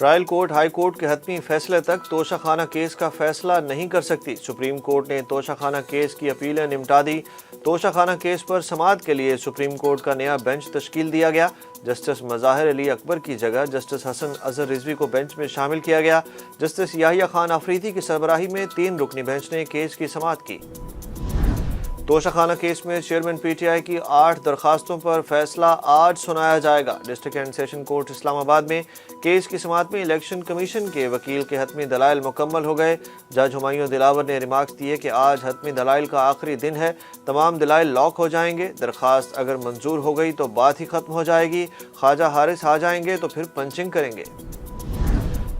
Trial court high court के हतमी फैसले तक तोशाखाना केस का फैसला नहीं कर सकती। सुप्रीम कोर्ट ने तोशाखाना केस की अपीलें निपटा दी। तोशाखाना केस पर समाअत के लिए सुप्रीम कोर्ट का नया बेंच तश्कील दिया गया। जस्टिस मज़ाहिर अली अकबर की जगह जस्टिस हसन अजहर रिजवी को बेंच में शामिल किया गया। जस्टिस याहिया खान आफरीदी की सरबराही में 3 रुकनी बेंच ने केस की समाअत की। तोशाखाना केस में चेयरमैन पीटीआई की 8 दरखास्तों पर फैसला आज सुनाया जाएगा। District and session court Islamabad में केस की समाअत में इलेक्शन कमीशन के वकील के हतमी दलाइल मुकम्मल हो गए। जज हुमायूं दिलावर ने रिमार्क्स दिए कि आज हतमी दलाइल का आखिरी दिन है, तमाम दलाइल लॉक हो जाएंगे। दरखास्त अगर मंजूर हो गई तो बात ही खत्म हो जाएगी। ख्वाजा हारिस आ जाएंगे तो फिर पंचिंग करेंगे।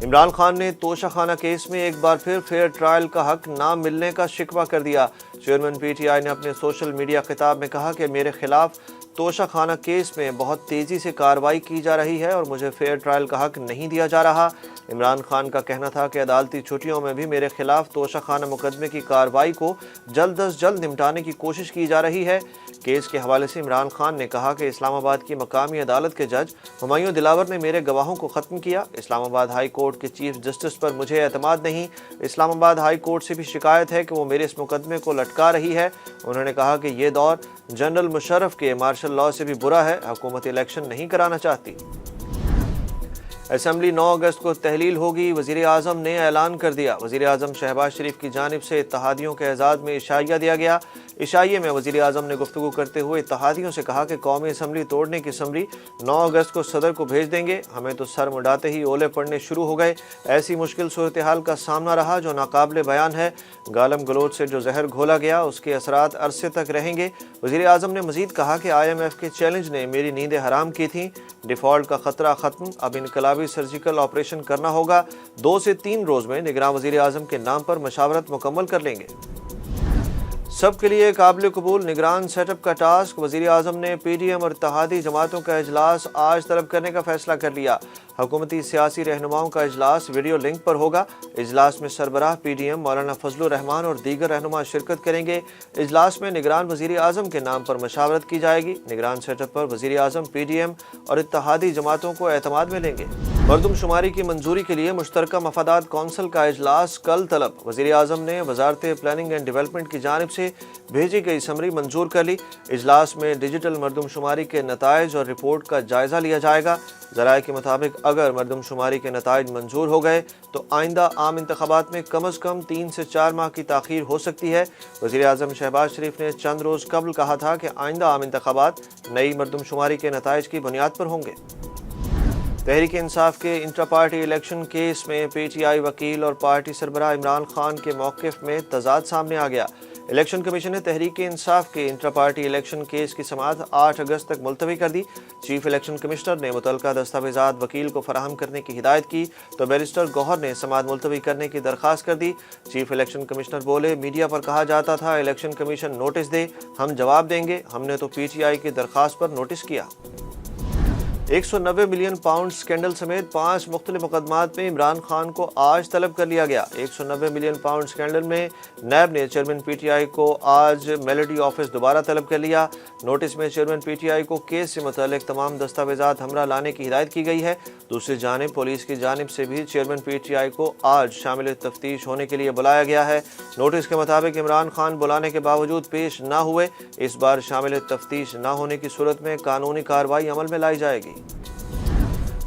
इमरान खान ने तोशाखाना केस में एक बार फिर फेयर ट्रायल का हक ना मिलने का शिकवा कर दिया। चेयरमैन पीटीआई ने अपने सोशल मीडिया खिताब में कहा कि मेरे खिलाफ तोशाखाना केस में बहुत तेज़ी से कार्रवाई की जा रही है और मुझे फेयर ट्रायल का हक नहीं दिया जा रहा। इमरान खान का कहना था कि अदालती छुट्टियों में भी मेरे खिलाफ तोशाखाना मुकदमे की कार्रवाई को जल्द अज जल्द निपटाने की कोशिश की जा रही है। केस के हवाले से इमरान खान ने कहा कि इस्लामाबाद की मकामी अदालत के जज हुमायूं दिलावर ने मेरे गवाहों को ख़त्म किया। इस्लामाबाद हाई कोर्ट के चीफ जस्टिस पर मुझे एतमाद नहीं। इस्लामाबाद हाई कोर्ट से भी शिकायत है कि वो मेरे इस मुकदमे को लटका रही है। उन्होंने कहा कि ये दौर जनरल मुशर्रफ के मार्शल लॉ से भी बुरा है। हुकूमत इलेक्शन नहीं कराना चाहती। असेंबली 9 अगस्त को तहलील होगी, वज़ीर आज़म ने ऐलान कर दिया। वज़ीर आज़म शहबाज शरीफ की जानिब से इत्तहादियों के एजाज़ में इशाइया दिया गया। इशाइये में वज़ीर आज़म ने गुफ्तगू करते हुए इत्तहादियों से कहा कि कौमी असम्बली तोड़ने की समरी 9 अगस्त को सदर को भेज देंगे। हमें तो सर मुड़ाते ही ओले पड़ने शुरू हो गए। ऐसी मुश्किल सूरत हाल का सामना रहा जो नाकाबिले बयान है। गालम गलोच से जो जहर घोला गया उसके असरात अरसे तक रहेंगे। वज़ीर आज़म ने मज़ीद कहा कि IMF के चैलेंज ने मेरी नींदें हराम की थीं। डिफ़ॉल्ट का ख़तरा ख़त्म, अब इनकलाबी सर्जिकल ऑपरेशन करना होगा। 2 से 3 रोज़ में निगरान वज़ीर आज़म के नाम पर मशावरत मुकम्मल कर लेंगे। सब के लिए काबिल कबूल निगरान सेटअप का टास्क। वज़ीर आज़म ने PDM और इत्तेहादी जमातों का इजलास आज तलब करने का फैसला कर लिया। हुकूमती सियासी रहनुमाओं का इजलास वीडियो लिंक पर होगा। इजलास में सरबराह PDM मौलाना फजलुर रहमान और दीगर रहनुमा शिरकत करेंगे। इजलास में निगरान वज़ीर आज़म के नाम पर मशावरत की जाएगी। निगरान सेटअप पर वज़ीर आज़म PDM और इत्तेहादी जमातों को एतमाद में लेंगे। मरदमशुमारी की मंजूरी के लिए मुश्तरका मफादात कौंसिल का इजलास कल तलब। वज़ीर आज़म ने वज़ारत प्लानिंग एंड डेवलपमेंट की जानिब से भेजी गई समरी मंजूर कर ली। इजलास में डिजिटल मरदमशुमारी के नताइज और रिपोर्ट का जायज़ा लिया जाएगा। ज़राए के मुताबिक अगर मरदमशुमारी के नताइज मंजूर हो गए तो आइंदा आम इंतखाबात में कम अज़ कम 3 से 4 माह की ताख़ीर हो सकती है। वज़ीर आज़म शहबाज शरीफ ने चंद रोज़ कबल कहा था कि आइंदा आम इंतखाबात नई मरदमशुमारी के नताइज की बुनियाद पर होंगे। तहरीक इंसाफ के इंट्रा पार्टी इलेक्शन केस में PTI वकील और पार्टी सरबराह इमरान खान के मौक़िफ़ में तज़ाद सामने आ गया। इलेक्शन कमीशन ने तहरीक इंसाफ के इंट्रा पार्टी इलेक्शन केस की समाअत 8 अगस्त तक मुलतवी कर दी। चीफ इलेक्शन कमिश्नर ने मुतल्लका दस्तावेज़ात वकील को फराहम करने की हिदायत की तो बैरिस्टर गौहर ने समाअत मुलतवी करने की दरख्वास्त कर दी। चीफ इलेक्शन कमिश्नर बोले, मीडिया पर कहा जाता था इलेक्शन कमीशन नोटिस दे, हम जवाब देंगे। हमने तो PTI की दरख्वास्त पर नोटिस किया। 190 मिलियन पाउंड स्कैंडल समेत 5 मुख्तलिफ मुकदमात में इमरान खान को आज तलब कर लिया गया। 190 मिलियन पाउंड स्कैंडल में नैब ने चेयरमैन PTI को आज मेलोडी ऑफिस दोबारा तलब कर लिया। नोटिस में चेयरमैन PTI को केस से मुतालिक तमाम दस्तावेज़ात हमरा लाने की हिदायत की गई है। दूसरी जानिब पुलिस की जानिब से भी चेयरमैन PTI को आज शामिल तफ्तीश होने के लिए बुलाया गया है। नोटिस के मुताबिक इमरान खान बुलाने के बावजूद पेश न हुए। इस बार शामिल तफ्तीश न होने की सूरत में कानूनी कार्रवाई अमल में लाई जाएगी।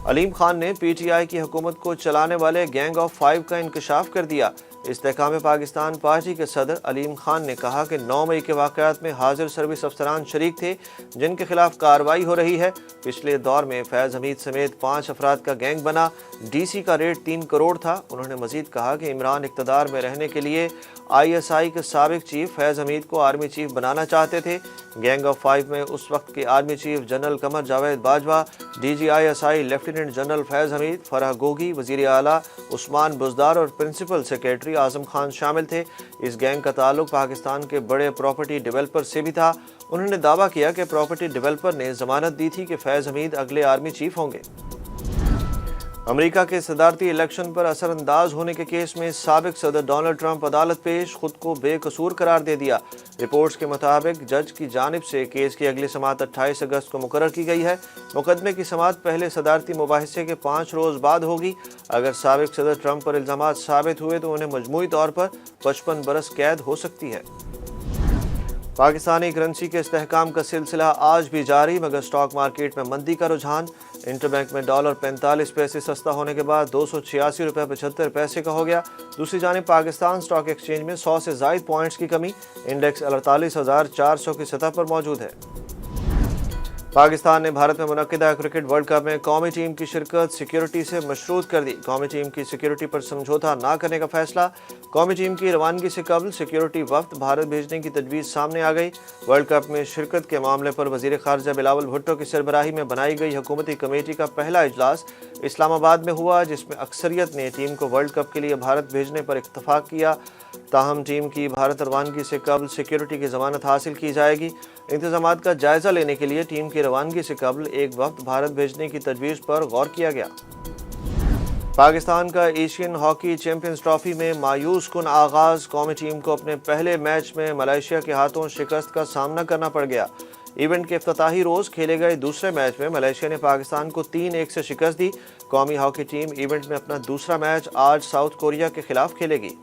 अलीम खान ने PTI की हुकूमत को चलाने वाले गैंग ऑफ 5 का इंकशाफ कर दिया। इस्तेहकाम पाकिस्तान पार्टी के सदर अलीम खान ने कहा कि 9 मई के वाक़यात में हाजिर सर्विस अफसरान शरीक थे जिनके खिलाफ कार्रवाई हो रही है। पिछले दौर में फैज़ हमीद समेत 5 अफराद का गैंग बना। DC का रेट 3 करोड़ था। उन्होंने मजीद कहा कि इमरान इक़्तिदार में रहने के लिए ISI के साबिक चीफ फैज़ हमीद को आर्मी चीफ बनाना चाहते थे। गैंग ऑफ 5 में उस वक्त के army chief general Qamar Javed Bajwa, DG ISI lieutenant general Faiz Hameed, Farah Gogi, वज़ीर आला उस्मान बुज़दार और प्रिंसिपल सेक्रेटरी आज़म खान शामिल थे। इस गैंग का ताल्लुक पाकिस्तान के बड़े प्रॉपर्टी डेवलपर से भी था। उन्होंने दावा किया कि प्रॉपर्टी डेवलपर ने जमानत दी थी कि फैज़ हमीद अगले आर्मी चीफ होंगे। امریکہ کے صدارتی الیکشن پر اثر انداز ہونے کے کیس میں سابق صدر ڈونلڈ ٹرمپ عدالت پیش، خود کو بے قصور قرار دے دیا۔ رپورٹس کے مطابق جج کی جانب سے کیس کی اگلی سماعت 28 اگست کو مقرر کی گئی ہے۔ مقدمے کی سماعت پہلے صدارتی مباحثے کے 5 روز بعد ہوگی۔ اگر سابق صدر ٹرمپ پر الزامات ثابت ہوئے تو انہیں مجموعی طور پر 55 برس قید ہو سکتی ہے۔ پاکستانی کرنسی کے استحکام کا سلسلہ آج بھی جاری، مگر سٹاک مارکیٹ میں مندی کا رجحان۔ انٹر بینک میں ڈالر 45 پیسے سستا ہونے کے بعد 286 روپے 75 پیسے کا ہو گیا۔ دوسری جانب پاکستان سٹاک ایکسچینج میں 100 سے زائد پوائنٹس کی کمی، انڈیکس 48,400 کی سطح پر موجود ہے۔ پاکستان نے بھارت میں منعقدہ کرکٹ ورلڈ کپ میں قومی ٹیم کی شرکت سیکیورٹی سے مشروط کر دی۔ قومی ٹیم کی سیکیورٹی پر سمجھوتہ نہ کرنے کا فیصلہ۔ قومی ٹیم کی روانگی سے قبل سیکیورٹی وفد بھارت بھیجنے کی تجویز سامنے آ گئی۔ ورلڈ کپ میں شرکت کے معاملے پر وزیر خارجہ بلاول بھٹو کی سربراہی میں بنائی گئی حکومتی کمیٹی کا پہلا اجلاس اسلام آباد میں ہوا، جس میں اکثریت نے ٹیم کو ورلڈ کپ کے لیے بھارت بھیجنے پر اتفاق کیا۔ تاہم ٹیم کی بھارت روانگی سے قبل سیکیورٹی کی ضمانت حاصل کی جائے گی۔ انتظامات کا جائزہ لینے کے لیے ٹیم کی روانگی سے قبل ایک وفد بھارت بھیجنے کی تجویز پر غور کیا گیا۔ پاکستان کا ایشین ہاکی چیمپئنز ٹرافی میں مایوس کن آغاز، قومی ٹیم کو اپنے پہلے میچ میں ملائیشیا کے ہاتھوں شکست کا سامنا کرنا پڑ گیا۔ ایونٹ کے افتتاحی روز کھیلے گئے دوسرے میچ میں ملائیشیا نے پاکستان کو 3-1 سے شکست دی۔ قومی ہاکی ٹیم ایونٹ میں اپنا دوسرا میچ آج ساؤتھ کوریا کے خلاف کھیلے گی۔